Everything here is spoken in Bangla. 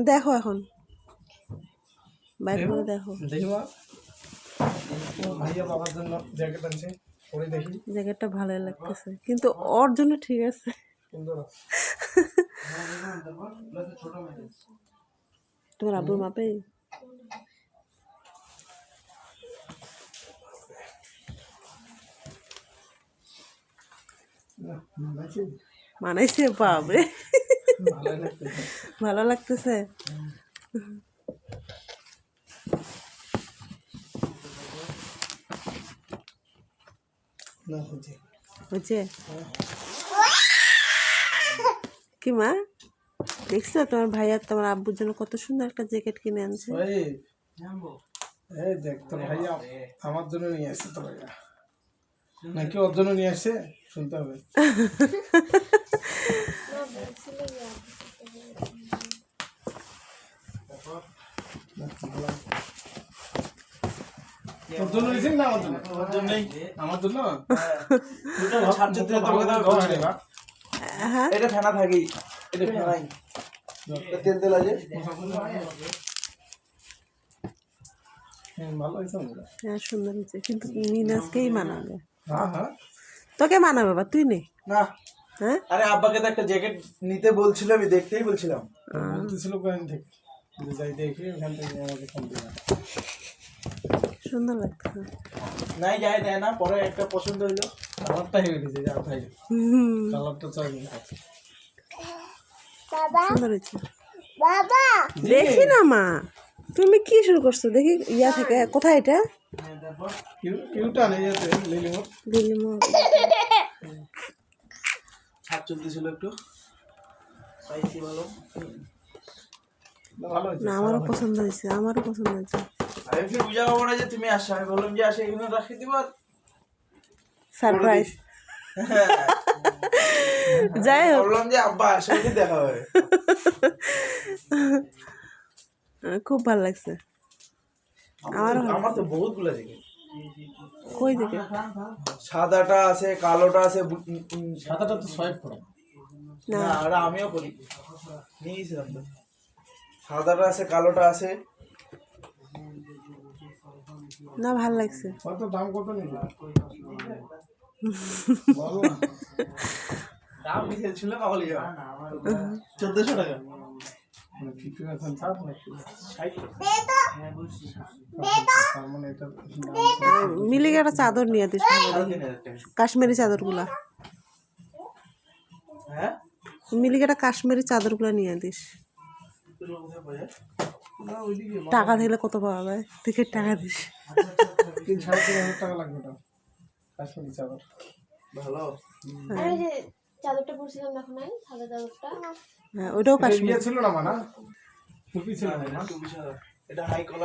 দেখো এখন বাইরে করে দেখো। ভাইয়া বাবার জন্য জ্যাকেট আনছে, পরে দেখি। জ্যাকেটটা ভালোই লাগতেছে, কিন্তু ওর জন্য ঠিক আছে। তোমার আব্বুর মাপে মানাইছে। বাবরে, ভালো লাগতেছে। বুঝছে কি মা, দেখছো তোমার ভাইয়া তোমার আব্বুর জন্য কত সুন্দর একটা জ্যাকেট কিনে আনছে। এই দেখ তোর ভাইয়া আমার জন্য নিয়ে আসছে, তোর ভাইয়া নাকি ওর জন্য নিয়ে আসছে শুনতে হবে। তোর জন্য নিয়েছিস না আমার জন্য? আমার জন্যই। আমার জন্য এটা ফেনা থাকি, এটা ফেনাই তেল তেল আছে। ভালো হয়েছে, হ্যাঁ সুন্দর হয়েছে, কিন্তু মিনাজকেই মানাবে। হ্যাঁ তোকে মানাবে বাবা, তুই নে। না হ্যাঁ, আরে আব্বাকে তো একটা জ্যাকেট নিতে বলছিল, আমি দেখতেই বলছিলাম। বলতেছিল কোন থেকে যাই দেখি, ওখান থেকে আমাকে ফোন দিল। সুন্দর লাগছে। নাই যায় দেয় না, পরে একটা পছন্দ হইলো। কালারটা হেভি দিয়েছে, যা ভাই কালারটা চাই। সুন্দর হয়েছে বাবা। দেখি না মা, তুমি কি শুরু করছো দেখি। ইয়া থেকে কোথায় এটা? কিউটা নেই যেতে লিলিমো লিলিমো ছাদ চলতেছিল একটু, পাইছি ভালো। ভালো হয়েছে না, আমারও পছন্দ হয়েছে, আমারও পছন্দ হয়েছে। আমি ফির বুঝা পাবো না যে তুমি আসছো, আমি বললাম যে আসে এখানে রাখি দিব সারপ্রাইজ। যাই হোক, বললাম যে আব্বা আসে দেখা হবে। খুব ভালো লাগছে। আমার তো বহুত গুলা জ্যাকেট। কই থেকে? সাদাটা আছে, কালোটা আছে। সাদাটা তো সোয়েট করা না, ওটা আমিও করি, নিয়েছিলাম তো। সাদাটা আছে, কালোটা আছে। না ভালো লাগছে। কত দাম, কত নিল? দাম নিচে ছিল কাবলি 1400 টাকা। মিলিকে একটা চাদর নিয়ে দিস, কাশ্মীরি চাদর গুলা। হ্যাঁ, মিলিকে একটা কাশ্মীরি চাদর গুলা নিয়ে দিস। টাকা দিলে কত পাওয়া যায়, দেখে টাকা দিস। 3,500 টাকা লাগবে। কাশ্মীরি চাদর ভালো। চাদরটা পরছিলাম দেখো নাই, সাদা চাদরটা। হ্যাঁ ওইটাও কাশ্মীরি ছিল না, মানা টুপি ছিল না, এটা হাই কলার।